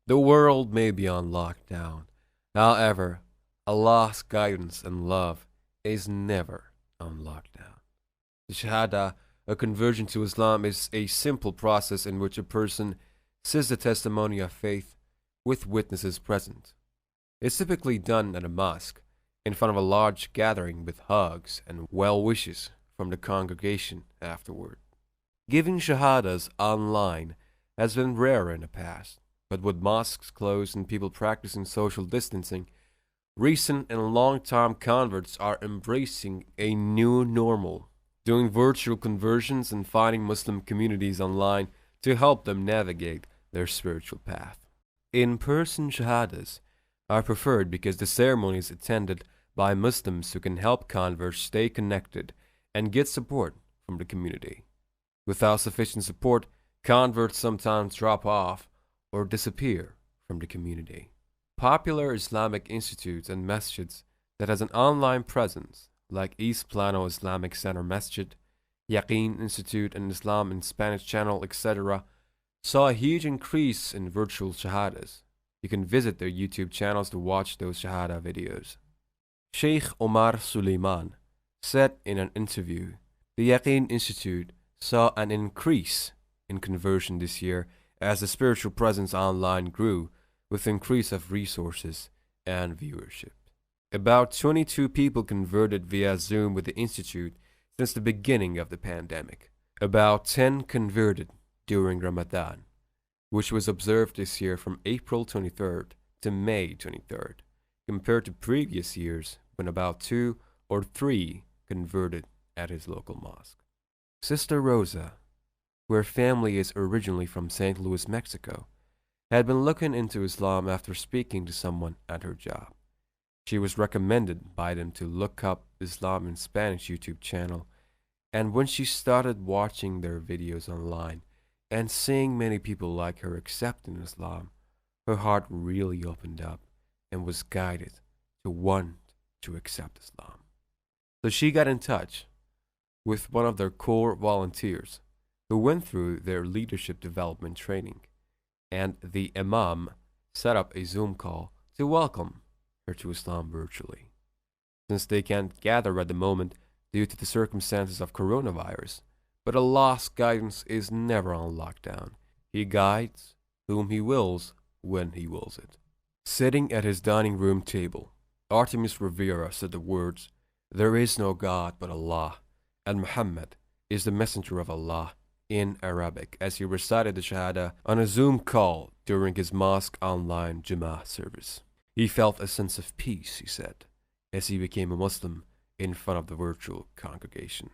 The world may be on lockdown. However, Allah's guidance and love is never on lockdown. The Shahada, a conversion to Islam, is a simple process in which a person says the testimony of faith with witnesses present. It's typically done at a mosque, in front of a large gathering with hugs and well wishes from the congregation afterward. Giving Shahadas online has been rare in the past, but with mosques closed and people practicing social distancing, recent and long-time converts are embracing a new normal, doing virtual conversions and finding Muslim communities online to help them navigate their spiritual path. In-person shahadas are preferred because the ceremony is attended by Muslims who can help converts stay connected and get support from the community. Without sufficient support, converts sometimes drop off or disappear from the community. Popular Islamic institutes and masjids that has an online presence, like East Plano Islamic Center Masjid, Yaqeen Institute and Islam in Spanish Channel, etc., saw a huge increase in virtual shahadas. You can visit their YouTube channels to watch those shahada videos. Sheikh Omar Suleiman said in an interview, the Yaqeen Institute saw an increase in conversion this year as the spiritual presence online grew with increase of resources and viewership. About 22 people converted via Zoom with the Institute since the beginning of the pandemic. About 10 converted during Ramadan, which was observed this year from April 23rd to May 23rd, compared to previous years when about 2 or 3 converted at his local mosque. Sister Rosa, where family is originally from St. Louis, Mexico, had been looking into Islam after speaking to someone at her job. She was recommended by them to look up Islam in Spanish YouTube channel, and when she started watching their videos online and seeing many people like her accepting Islam, her heart really opened up and was guided to want to accept Islam. So she got in touch with one of their core volunteers who went through their leadership development training, and the Imam set up a Zoom call to welcome her to Islam virtually. Since they can't gather at the moment due to the circumstances of coronavirus, but Allah's guidance is never on lockdown. He guides whom He wills when He wills it. Sitting at his dining room table, Artemis Rivera said the words, "There is no God but Allah, and Muhammad is the messenger of Allah," in Arabic as he recited the Shahada on a Zoom call during his mosque online Jummah service. He felt a sense of peace, he said, as he became a Muslim in front of the virtual congregation.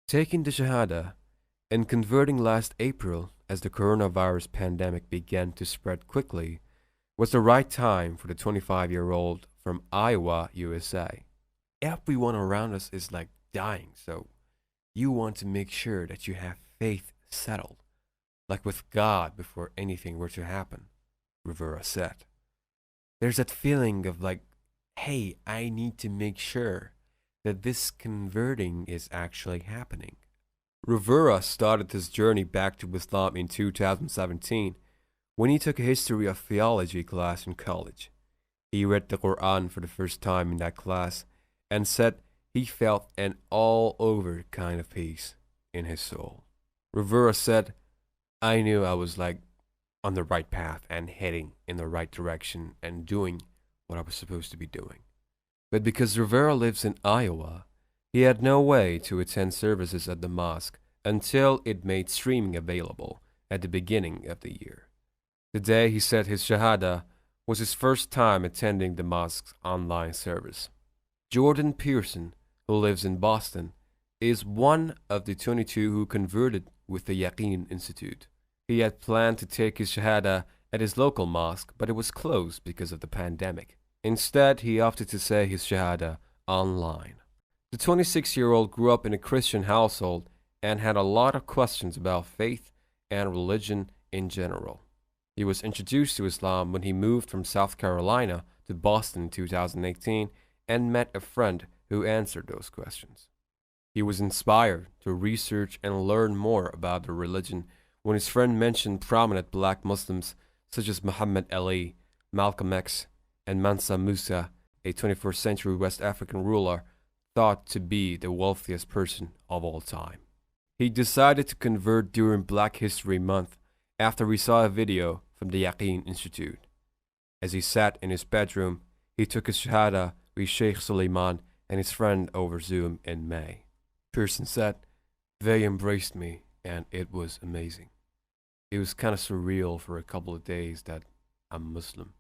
Taking the Shahada and converting last April as the coronavirus pandemic began to spread quickly was the right time for the 25-year-old from Iowa, USA. Everyone around us is like dying, so you want to make sure that you have faith settled, like with God before anything were to happen, Rivera said. There's that feeling of like, hey, I need to make sure that this converting is actually happening. Rivera started his journey back to Islam in 2017 when he took a history of theology class in college. He read the Quran for the first time in that class and said he felt an all-over kind of peace in his soul. Rivera said, I knew I was like on the right path and heading in the right direction and doing what I was supposed to be doing. But because Rivera lives in Iowa, he had no way to attend services at the mosque until it made streaming available at the beginning of the year. The day he said his Shahada was his first time attending the mosque's online service. Jordan Pearson, who lives in Boston, is one of the 22 who converted with the Yaqeen Institute. He had planned to take his Shahada at his local mosque, but it was closed because of the pandemic. Instead, he opted to say his Shahada online. The 26-year-old grew up in a Christian household and had a lot of questions about faith and religion in general. He was introduced to Islam when he moved from South Carolina to Boston in 2018 and met a friend who answered those questions. He was inspired to research and learn more about the religion when his friend mentioned prominent black Muslims such as Muhammad Ali, Malcolm X, and Mansa Musa, a 21st century West African ruler thought to be the wealthiest person of all time. He decided to convert during Black History Month after he saw a video from the Yaqeen Institute. As he sat in his bedroom, he took his Shahada with Sheikh Suleiman and his friend over Zoom in May. Pearson said, "They embraced me and it was amazing. It was kind of surreal for a couple of days that I'm Muslim."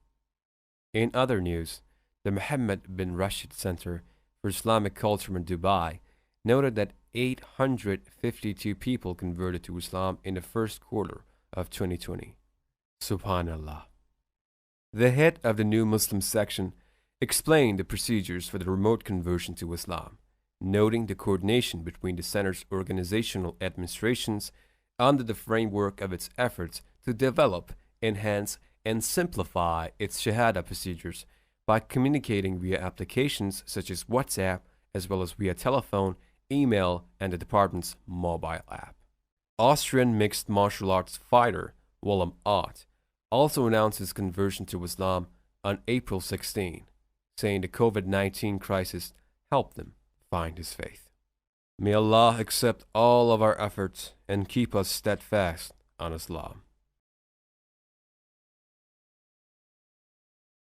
In other news, the Mohammed bin Rashid Center for Islamic Culture in Dubai noted that 852 people converted to Islam in the first quarter of 2020. Subhanallah. The head of the new Muslim section explained the procedures for the remote conversion to Islam, noting the coordination between the center's organizational administrations under the framework of its efforts to develop, enhance, and simplify its Shahada procedures by communicating via applications such as WhatsApp, as well as via telephone, email, and the department's mobile app. Austrian mixed martial arts fighter Willem Ott also announced his conversion to Islam on April 16, saying the COVID-19 crisis helped him find his faith. May Allah accept all of our efforts and keep us steadfast on Islam.